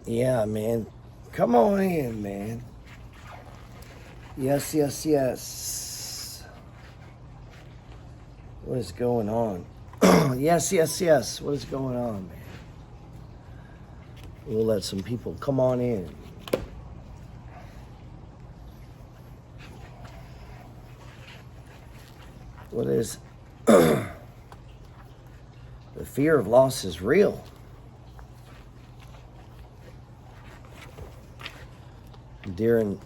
Yeah, man. Come on in, man. Yes, yes, yes. What is going on? Yes, yes, yes. What is going on, man? We'll let some people come on in. What is... The fear of loss is real. During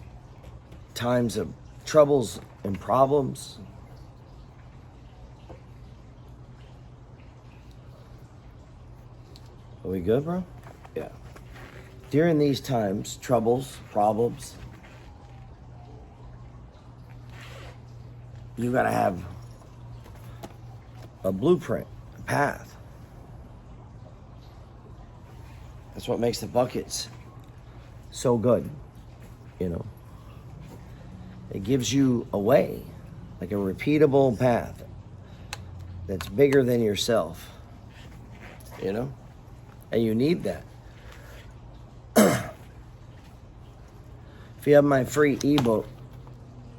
times of troubles and problems, are we good, bro? Yeah. During these times, troubles, problems, you gotta have a blueprint, a path. That's what makes the buckets so good, you know. It gives you a way, like a repeatable path that's bigger than yourself, you know? And you need that. If you have my free ebook,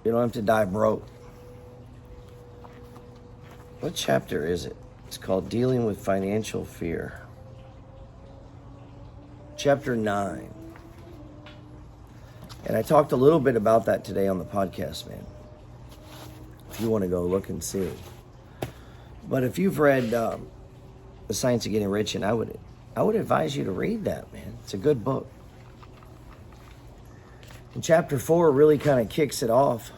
you don't have to die broke. What chapter is it? It's called Dealing with Financial Fear. Chapter 9. And I talked a little bit about that today on the podcast, man. If you want to go look and see. But if you've read The Science of Getting Rich, and I would advise you to read that, man. It's a good book. And chapter 4 really kind of kicks it off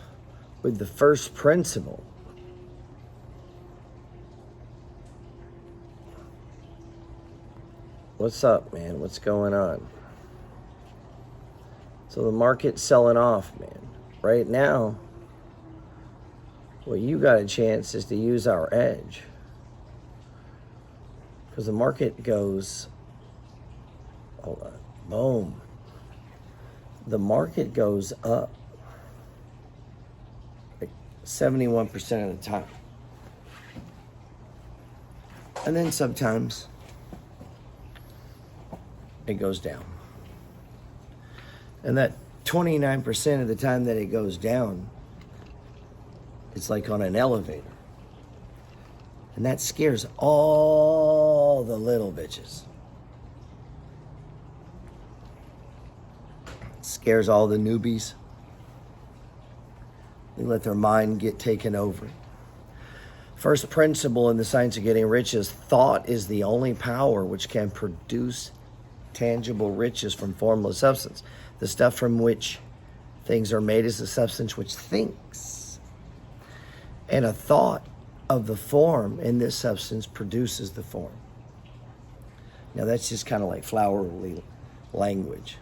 with the first principle. What's up, man? What's going on? So the market's selling off, man. Right now, what you got a chance is to use our edge. Because the market goes, hold on, boom. The market goes up like 71% of the time. And then sometimes it goes down. And that 29% of the time that it goes down, it's like on an elevator. And that scares all the little bitches. It scares all the newbies. They let their mind get taken over. First principle in the science of getting rich is thought is the only power which can produce tangible riches from formless substance. The stuff from which things are made is the substance which thinks. And a thought of the form in this substance produces the form. Now that's just kind of like flowery language.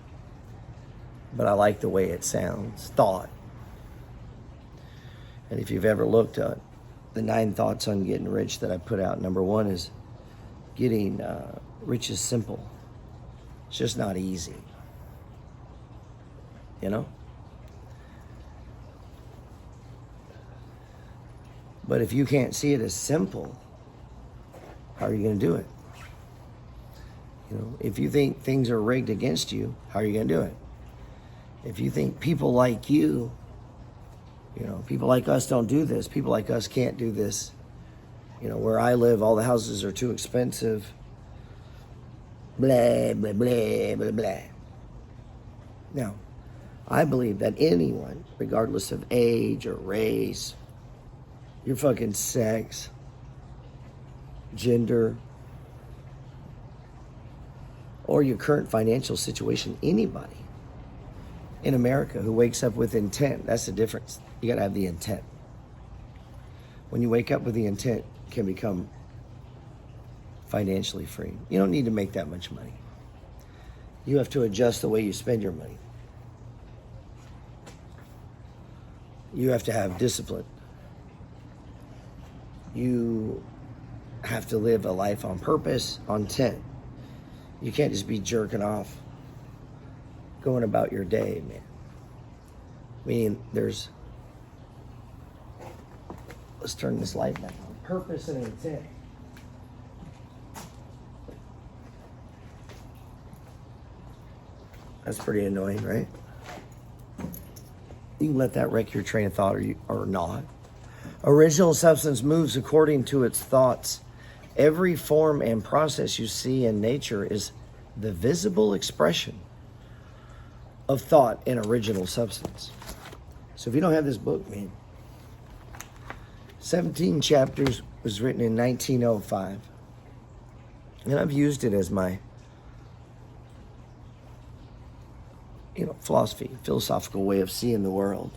But I like the way it sounds. Thought. And if you've ever looked at the 9 thoughts on getting rich that I put out, number 1 is getting rich is simple. It's just not easy. You know? But if you can't see it as simple, how are you going to do it? You know, if you think things are rigged against you, how are you going to do it? If you think people like you, people like us don't do this, people like us can't do this. You know, where I live, all the houses are too expensive. Blah, blah, blah, blah, blah. Now, I believe that anyone, regardless of age or race, your fucking sex, gender, or your current financial situation, anybody in America who wakes up with intent, that's the difference. You gotta have the intent. When you wake up with the intent, you can become financially free. You don't need to make that much money. You have to adjust the way you spend your money. You have to have discipline. You have to live a life on purpose, on intent. You can't just be jerking off, going about your day, man. Meaning let's turn this light back on. Purpose and intent. That's pretty annoying, right? You can let that wreck your train of thought or not. Original substance moves according to its thoughts. Every form and process you see in nature is the visible expression of thought in original substance. So if you don't have this book, man, 17 chapters, was written in 1905. And I've used it as my, philosophical way of seeing the world.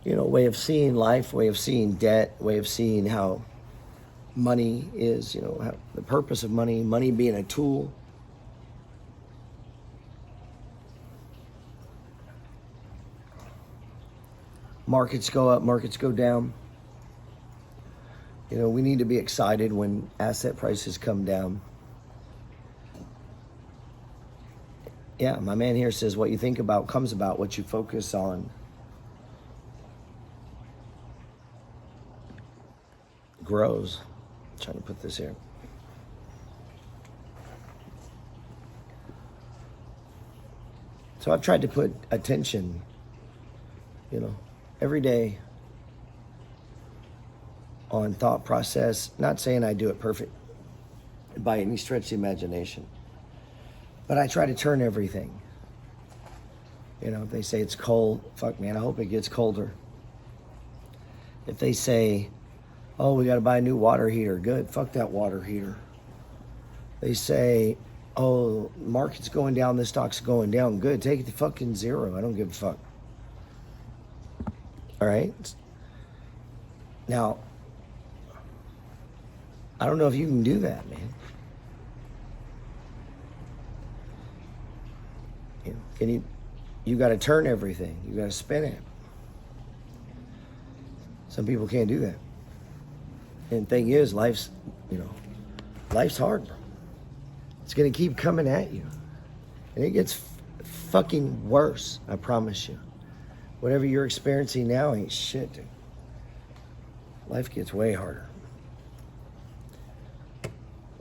Way of seeing life, way of seeing debt, way of seeing how money is, how the purpose of money being a tool. Markets go up, markets go down. We need to be excited when asset prices come down. Yeah, my man here says what you think about comes about, what you focus on grows. I'm trying to put this here. So I've tried to put attention, every day on thought process. Not saying I do it perfect by any stretch of the imagination, but I try to turn everything. If they say it's cold, fuck man, I hope it gets colder. If they say, oh, we got to buy a new water heater, good, fuck that water heater. They say, oh, market's going down, this stock's going down, good, take it to fucking zero, I don't give a fuck. All right? Now, I don't know if you can do that, man. You got to turn everything. You got to spin it. Some people can't do that. And the thing is, life's hard. It's going to keep coming at you. And it gets fucking worse, I promise you. Whatever you're experiencing now ain't shit, dude. Life gets way harder.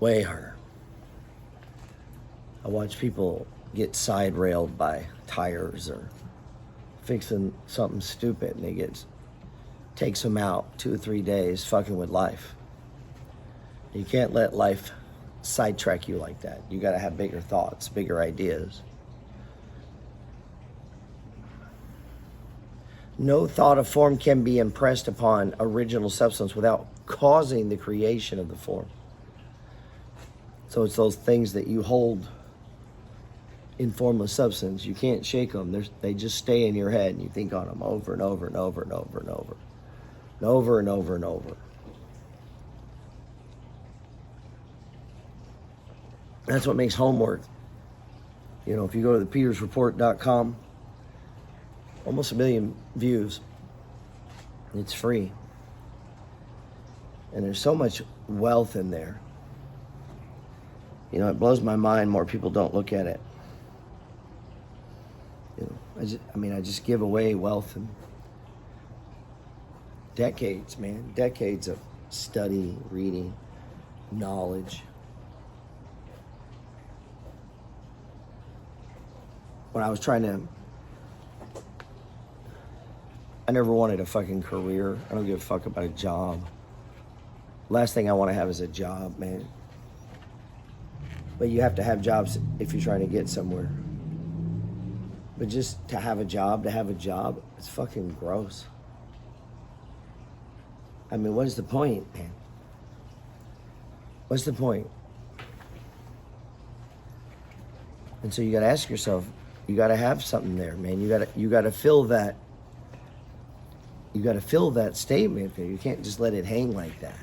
Way harder. I watch people get side railed by tires or fixing something stupid, and takes them out 2 or 3 days fucking with life. You can't let life sidetrack you like that. You got to have bigger thoughts, bigger ideas. No thought of form can be impressed upon original substance without causing the creation of the form. So it's those things that you hold in formless substance. You can't shake them. They just stay in your head, and you think on them over and over and over and over and over. And over and over and over. That's what makes homework. If you go to thepetersreport.com, almost 1 million views. It's free. And there's so much wealth in there. It blows my mind more people don't look at it. I just give away wealth and decades, man. Decades of study, reading, knowledge. When I was I never wanted a fucking career. I don't give a fuck about a job. Last thing I want to have is a job, man. But you have to have jobs if you're trying to get somewhere. But just to have a job, it's fucking gross. I mean, what is the point, man? What's the point? And so you got to ask yourself, you got to have something there, man. You got to fill that. You got to fill that statement there. You can't just let it hang like that.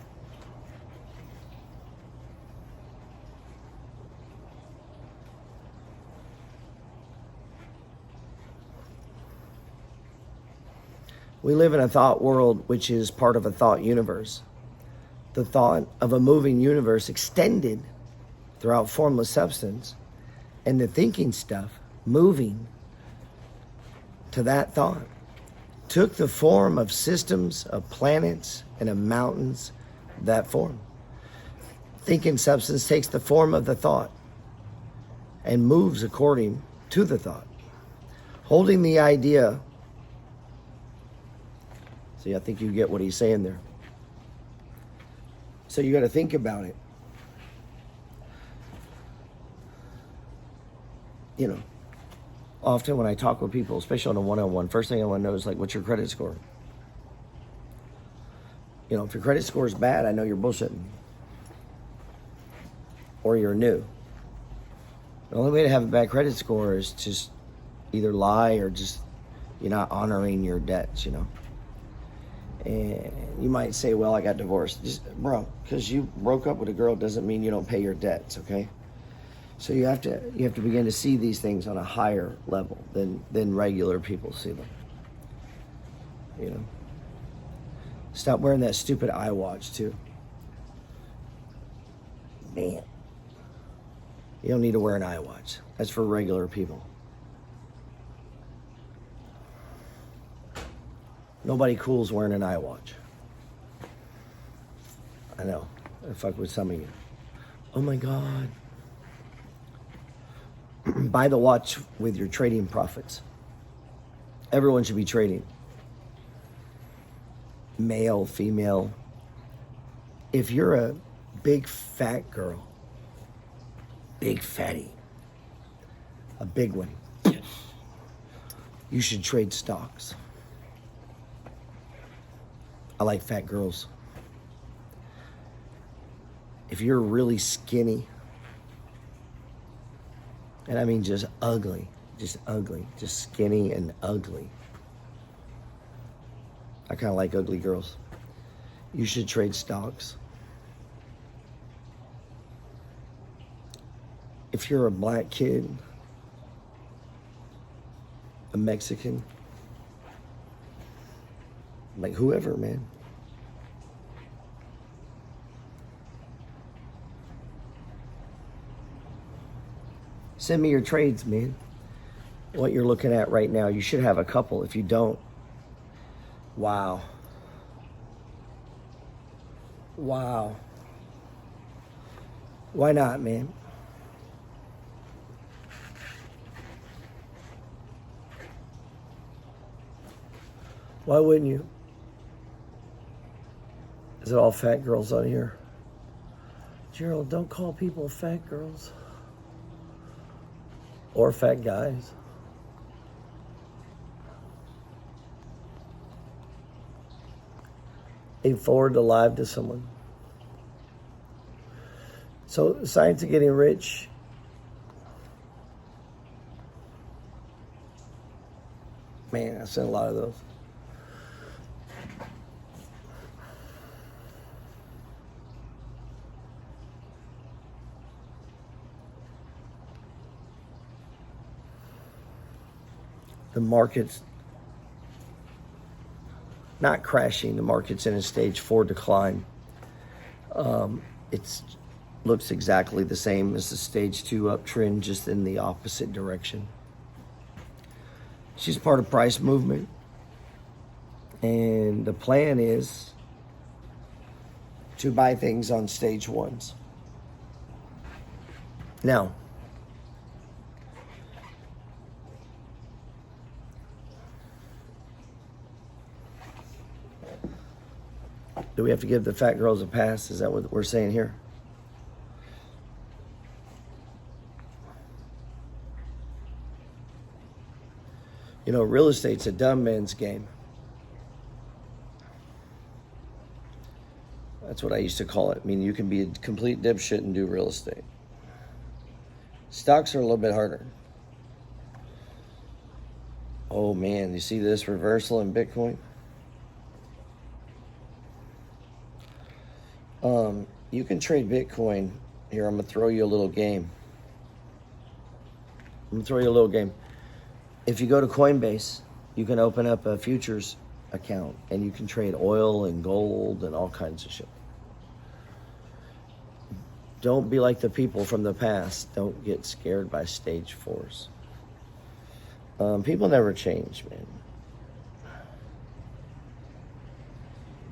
We live in a thought world which is part of a thought universe. The thought of a moving universe extended throughout formless substance, and the thinking stuff moving to that thought took the form of systems, of planets, and of mountains, that form. Thinking substance takes the form of the thought. and moves according to the thought. Holding the idea. See, I think you get what he's saying there. So you got to think about it. You know, often when I talk with people, especially on a one-on-one, first thing I want to know is like, what's your credit score? You know, if your credit score is bad, I know you're bullshitting. Or you're new. The only way to have a bad credit score is just either lie or just you're not honoring your debts, you know. And you might say, well, I got divorced. Just, bro, because you broke up with a girl doesn't mean you don't pay your debts, okay? So you have to begin to see these things on a higher level than regular people see them. You know. Stop wearing that stupid iWatch too. Man. You don't need to wear an iWatch. That's for regular people. Nobody cool's wearing an iWatch. I know. I fuck with some of you. Oh my God. Buy the watch with your trading profits. Everyone should be trading. Male, female. If you're a big fat girl, big fatty, a big one, you should trade stocks. I like fat girls. If you're really skinny, and I mean just ugly, just skinny and ugly. I kind of like ugly girls. You should trade stocks. If you're a black kid, a Mexican, like whoever, man. Send me your trades, man. What you're looking at right now. You should have a couple. If you don't, wow. Wow. Why not, man? Why wouldn't you? Is it all fat girls on here? Gerald, don't call people fat girls. Or fat guys. They forward the live to someone. So, the science of getting rich. Man, I've seen a lot of those. The market's not crashing. The market's in a stage 4 decline. It looks exactly the same as the stage 2 uptrend, just in the opposite direction. She's part of price movement. And the plan is to buy things on stage 1s. Now, do we have to give the fat girls a pass? Is that what we're saying here? You know, real estate's a dumb man's game. That's what I used to call it. I mean, you can be a complete dipshit and do real estate. Stocks are a little bit harder. Oh man, you see this reversal in Bitcoin? You can trade Bitcoin. Here, I'm going to throw you a little game. If you go to Coinbase, you can open up a futures account and you can trade oil and gold and all kinds of shit. Don't be like the people from the past. Don't get scared by stage 4s. People never change, man.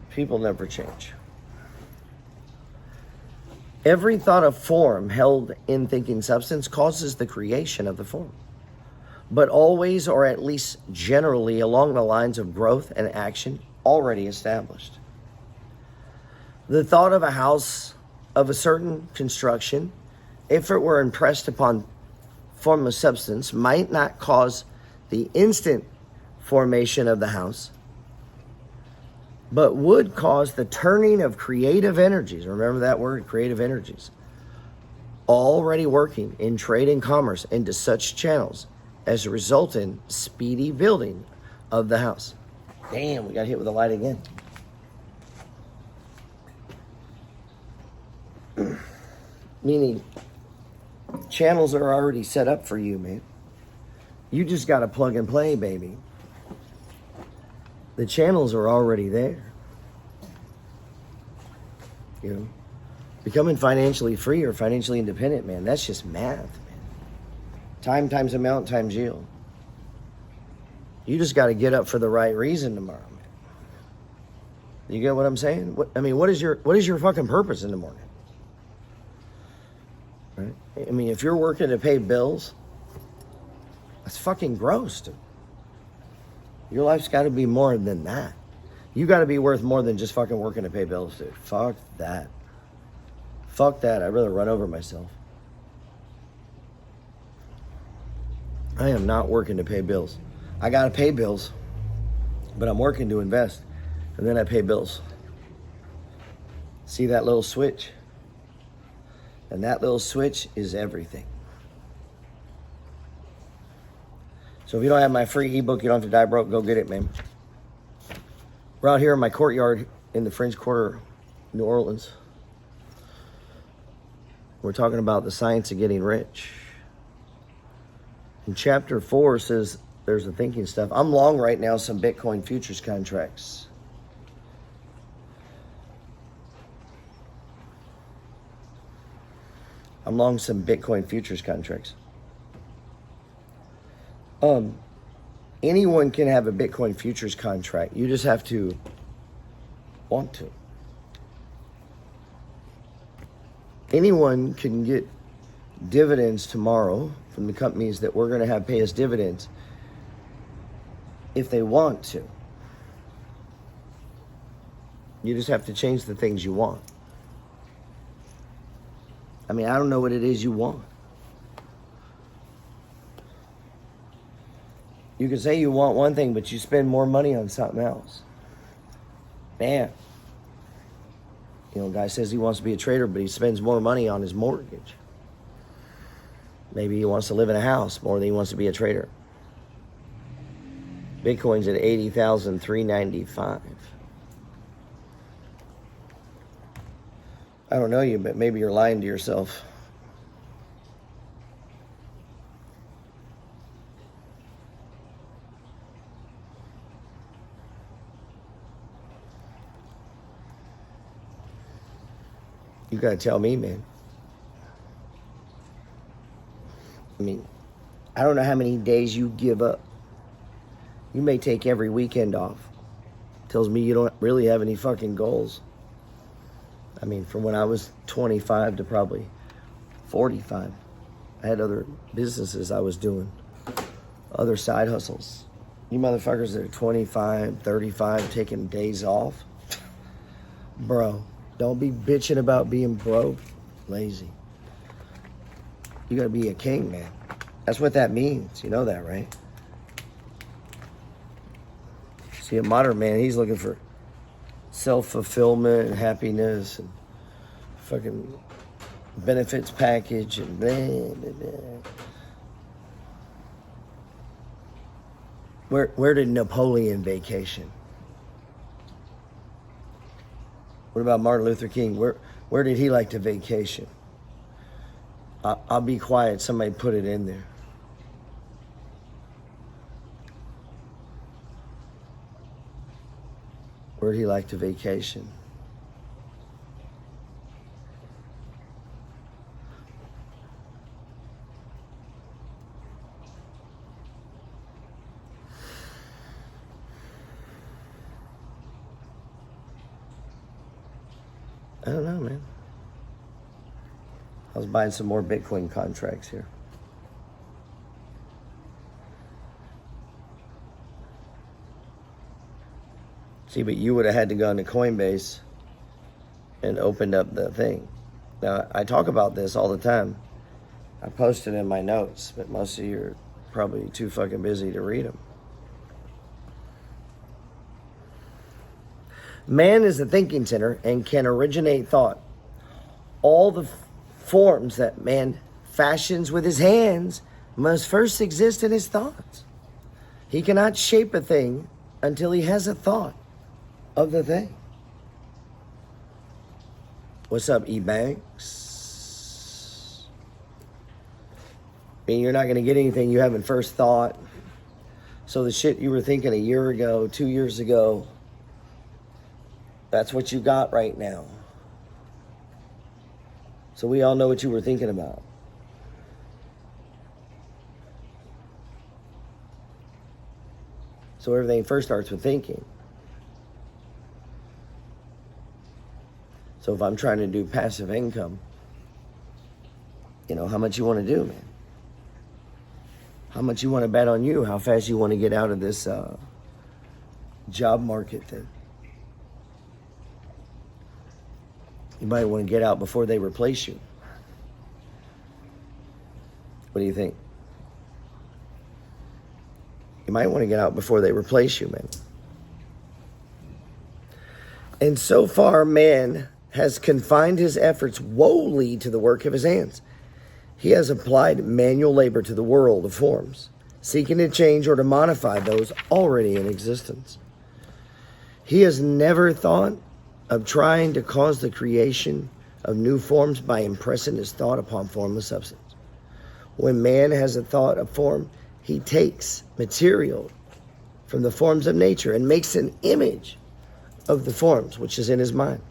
People never change. Every thought of form held in thinking substance causes the creation of the form, but always, or at least generally, along the lines of growth and action already established. The thought of a house of a certain construction, if it were impressed upon formless substance, might not cause the instant formation of the house, but would cause the turning of creative energies. Remember that word, creative energies, already working in trade and commerce into such channels as to result in speedy building of the house. Damn, we got hit with the light again. Meaning, channels are already set up for you, man. You just got to plug and play, baby. The channels are already there. You know, becoming financially free or financially independent, man, that's just math, man. Time times amount times yield. You just got to get up for the right reason tomorrow, man. You get what I'm saying? What is your fucking purpose in the morning? Right? I mean, if you're working to pay bills, that's fucking gross, dude. Your life's got to be more than that. You got to be worth more than just fucking working to pay bills, dude. Fuck that. Fuck that. I'd rather run over myself. I am not working to pay bills. I got to pay bills, but I'm working to invest, and then I pay bills. See that little switch? And that little switch is everything. So if you don't have my free ebook, you don't have to die broke, go get it, man. We're out here in my courtyard in the French Quarter, New Orleans. We're talking about the science of getting rich. And chapter 4 says there's the thinking stuff. I'm long right now some Bitcoin futures contracts. I'm long some Bitcoin futures contracts. Anyone can have a Bitcoin futures contract. You just have to want to. Anyone can get dividends tomorrow from the companies that we're going to have pay us dividends if they want to. You just have to change the things you want. I mean, I don't know what it is you want. You can say you want one thing, but you spend more money on something else. Man. You know, a guy says he wants to be a trader, but he spends more money on his mortgage. Maybe he wants to live in a house more than he wants to be a trader. Bitcoin's at $80,395. I don't know you, but maybe you're lying to yourself. You gotta tell me, man. I mean, I don't know how many days you give up. You may take every weekend off. Tells me you don't really have any fucking goals. I mean, from when I was 25 to probably 45, I had other businesses I was doing, other side hustles. You motherfuckers that are 25, 35, taking days off, bro, don't be bitching about being broke, lazy. You gotta be a king, man. That's what that means. You know that, right? See, a modern man, he's looking for self-fulfillment and happiness and fucking benefits package and blah, blah, blah. Where did Napoleon vacation? What about Martin Luther King? Where did he like to vacation? I'll be quiet. Somebody put it in there. Where'd he like to vacation? I don't know, man. was buying some more Bitcoin contracts here. See, but you would have had to go into Coinbase and opened up the thing. Now, I talk about this all the time. I post it in my notes, but most of you are probably too fucking busy to read them. Man is the thinking center and can originate thought. All the forms that man fashions with his hands must first exist in his thoughts. He cannot shape a thing until he has a thought of the thing. What's up, E-Banks? I mean, you're not going to get anything you haven't first thought. So the shit you were thinking a year ago, 2 years ago, that's what you got right now. So we all know what you were thinking about. So everything first starts with thinking. So if I'm trying to do passive income, you know, how much you want to do, man? How much you want to bet on you? How fast you want to get out of this job market thing? You might want to get out before they replace you. What do you think? You might want to get out before they replace you, man. And so far, man has confined his efforts wholly to the work of his hands. He has applied manual labor to the world of forms, seeking to change or to modify those already in existence. He has never thought of trying to cause the creation of new forms by impressing his thought upon formless substance. When man has a thought of form, he takes material from the forms of nature and makes an image of the forms which is in his mind.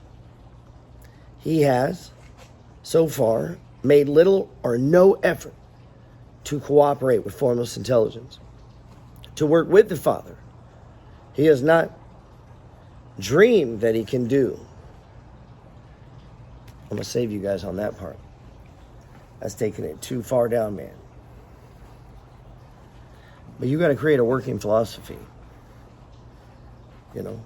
He has, so far, made little or no effort to cooperate with formless intelligence, to work with the Father. He has not dreamed that he can do. I'm going to save you guys on that part. That's taking it too far down, man. But you got to create a working philosophy. You know,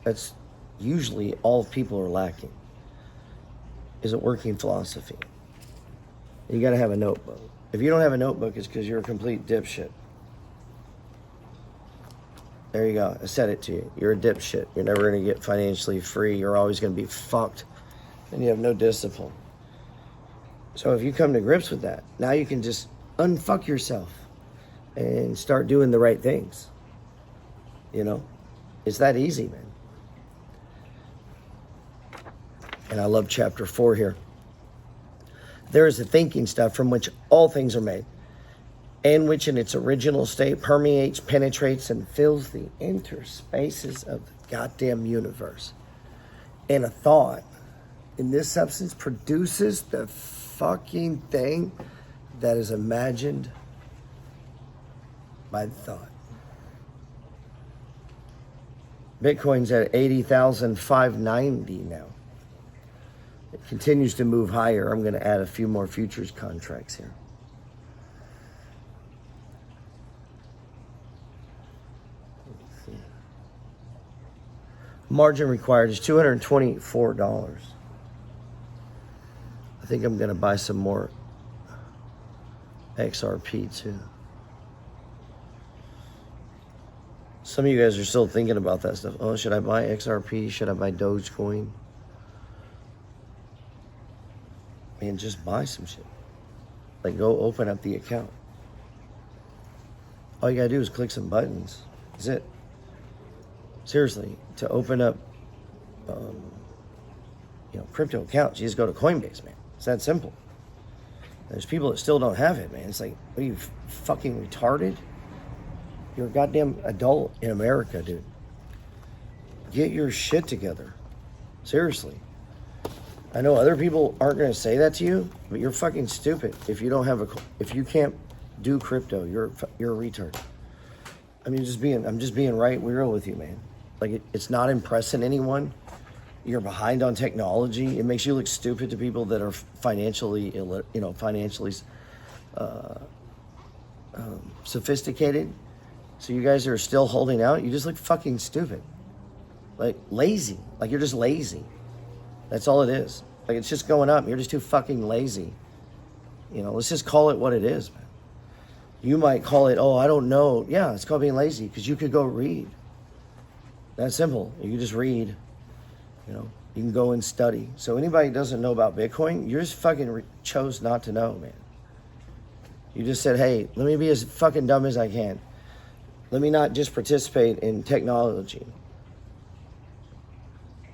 that's usually all people are lacking, is a working philosophy. You got to have a notebook. If you don't have a notebook, it's because you're a complete dipshit. There you go. I said it to you. You're a dipshit. You're never going to get financially free. You're always going to be fucked. And you have no discipline. So if you come to grips with that, now you can just unfuck yourself and start doing the right things. You know? It's that easy, man. And I love chapter 4 here. There is the thinking stuff from which all things are made, and which in its original state permeates, penetrates, and fills the interspaces of the goddamn universe. And a thought in this substance produces the fucking thing that is imagined by the thought. Bitcoin's at 80,590 now. It continues to move higher. I'm going to add a few more futures contracts here. Let's see. Margin required is $224. I think I'm going to buy some more XRP too. Some of you guys are still thinking about that stuff. Oh, should I buy XRP? Should I buy Dogecoin? Man, just buy some shit. Like, go open up the account. All you gotta do is click some buttons. That's it. Seriously, to open up, crypto accounts, you just go to Coinbase, man. It's that simple. There's people that still don't have it, man. It's like, are you fucking retarded? You're a goddamn adult in America, dude. Get your shit together. Seriously. I know other people aren't going to say that to you, but you're fucking stupid if you don't have if you can't do crypto. You're a retard. I'm just being right real with you, man. Like it's not impressing anyone. you're behind on technology. It makes you look stupid to people that are financially, sophisticated. So you guys are still holding out. You just look fucking stupid, like lazy. Like you're just lazy. That's all it is. Like it's just going up. You're just too fucking lazy. Let's just call it what it is, man. You might call it, oh, I don't know. Yeah, it's called being lazy because you could go read. That's simple. You can just read. You can go and study. So anybody who doesn't know about Bitcoin, you just fucking chose not to know, man. You just said, hey, let me be as fucking dumb as I can. Let me not just participate in technology.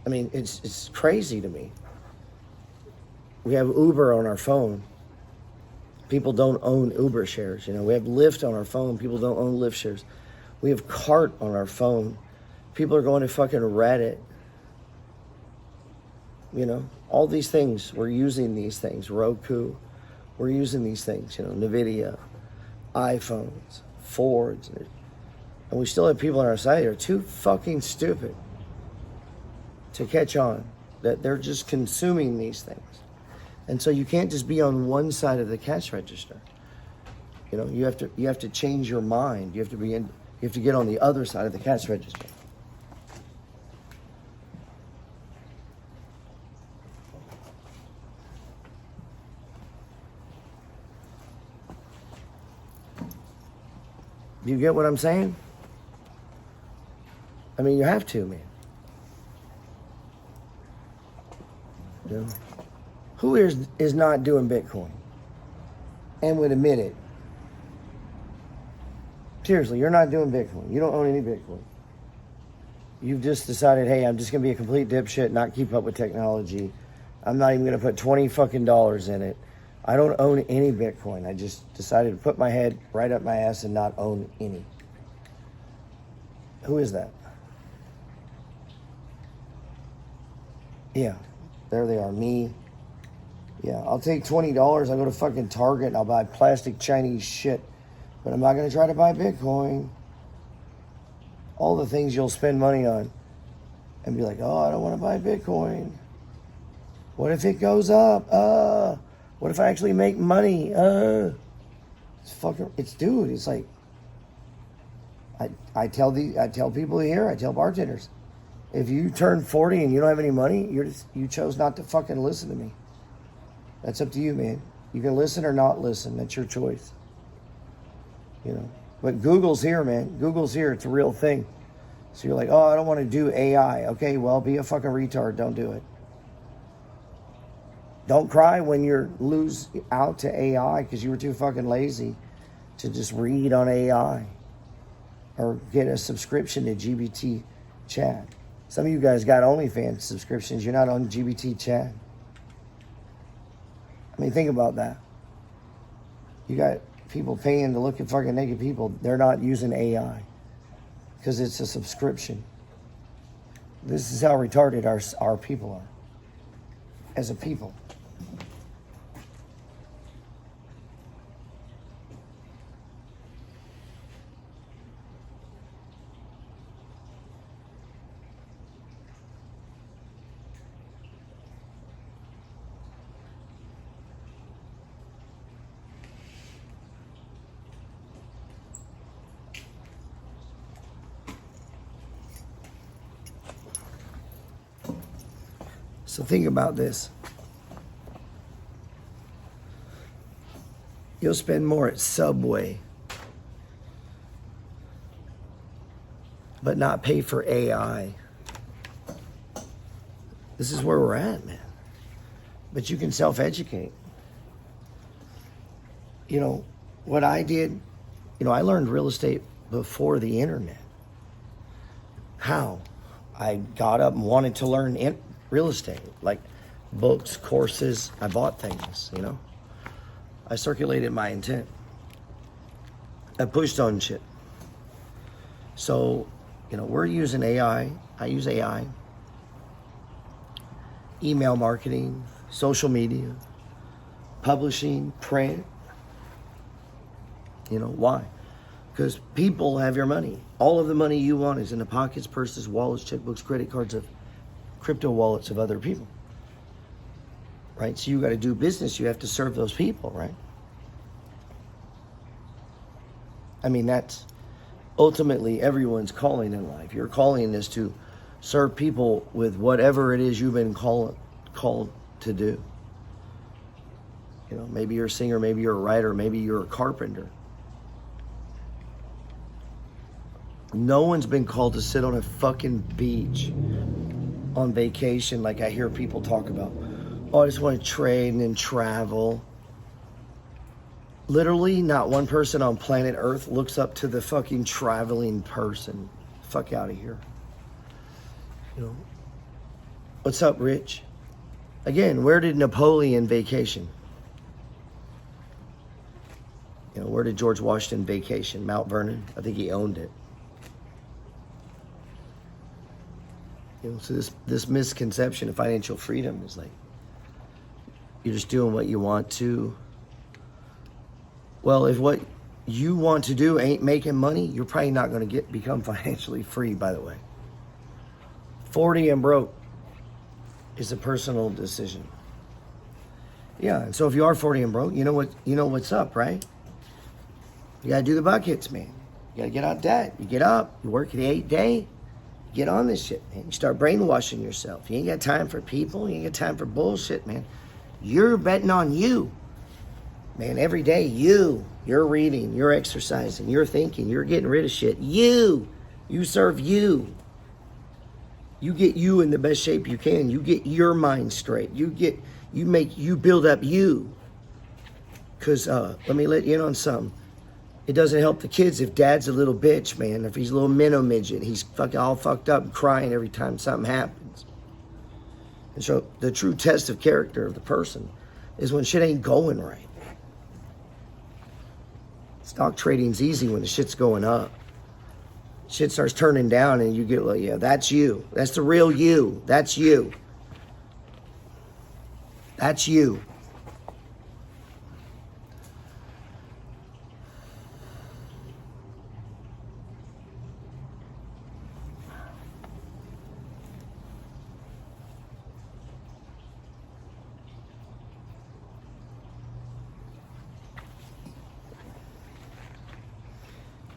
I mean, it's crazy to me. We have Uber on our phone. People don't own Uber shares. We have Lyft on our phone. People don't own Lyft shares. We have Cart on our phone. People are going to fucking Reddit. All these things, we're using these things. Roku, we're using these things. NVIDIA, iPhones, Fords. And we still have people on our side that are too fucking stupid to catch on that they're just consuming these things. And so you can't just be on one side of the cash register. You have to change your mind. You have to get on the other side of the cash register. Do you get what I'm saying? I mean, you have to, man. Who is not doing Bitcoin and would admit it? Seriously, you're not doing Bitcoin. You don't own any Bitcoin. You've just decided, hey, I'm just going to be a complete dipshit, not keep up with technology. I'm not even going to put $20 fucking in it. I don't own any Bitcoin. I just decided to put my head right up my ass and not own any. Who is that? Yeah, there they are, me. Yeah, I'll take $20. I'll go to fucking Target and I'll buy plastic Chinese shit. But I'm not going to try to buy Bitcoin. All the things you'll spend money on and be like, oh, I don't want to buy Bitcoin. What if it goes up? What if I actually make money? It's like, I tell people here, I tell bartenders, if you turn 40 and you don't have any money, you chose not to fucking listen to me. That's up to you, man. You can listen or not listen. That's your choice. But Google's here, man. Google's here. It's a real thing. So you're like, oh, I don't want to do AI. Okay, well, be a fucking retard. Don't do it. Don't cry when you lose out to AI because you were too fucking lazy to just read on AI or get a subscription to GBT chat. Some of you guys got OnlyFans subscriptions. You're not on GBT chat. I mean, think about that. You got people paying to look at fucking naked people. They're not using AI because it's a subscription. This is how retarded our people are as a people. So think about this. You'll spend more at Subway, but not pay for AI. This is where we're at, man. But you can self-educate. What I did, I learned real estate before the internet. How? I got up and wanted to learn real estate, like books, courses. I bought things, I circulated my intent. I pushed on shit. So, we're using AI. I use AI. Email marketing, social media, publishing, print. Why? Because people have your money. All of the money you want is in the pockets, purses, wallets, checkbooks, credit cards of crypto wallets of other people, right? So you got to do business. You have to serve those people, right? I mean, that's ultimately everyone's calling in life. Your calling is to serve people with whatever it is you've been called to do. You know, maybe you're a singer, maybe you're a writer, maybe you're a carpenter. No one's been called to sit on a fucking beach on vacation like I hear people talk about. Oh, I just want to trade and travel. Literally, not one person on planet Earth looks up to the fucking traveling person. Fuck out of here. You know, what's up, Rich? Again, where did Napoleon vacation? You know, where did George Washington vacation? Mount Vernon? I think he owned it. You know, so this misconception of financial freedom is like, you're just doing what you want to. Well, if what you want to do ain't making money, you're probably not going to become financially free, by the way. 40 and broke is a personal decision. Yeah, and so if you are 40 and broke, you know what's up, right? You got to do the buckets, man. You got to get out of debt. You get up, you work the 8th day, get on this shit, man. You start brainwashing yourself. You ain't got time for people. You ain't got time for bullshit, man. You're betting on you. Man, every day, you're reading, you're exercising, you're thinking, you're getting rid of shit. You serve you. You get you in the best shape you can. You get your mind straight. You build up you. Because let me let you in on something. It doesn't help the kids if dad's a little bitch, man. If he's a little minnow midget, he's all fucked up and crying every time something happens. And so the true test of character of the person is when shit ain't going right. Stock trading's easy when the shit's going up. Shit starts turning down and you get like, yeah, that's you. That's the real you. That's you. That's you.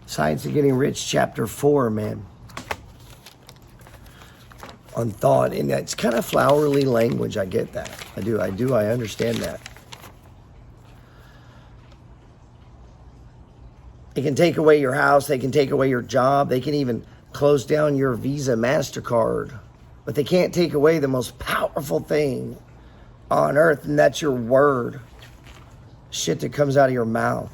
Science of Getting Rich, chapter 4, man. On thought. And it's kind of flowery language. I get that. I do. I understand that. They can take away your house. They can take away your job. They can even close down your Visa, MasterCard. But they can't take away the most powerful thing on earth, and that's your word. Shit that comes out of your mouth.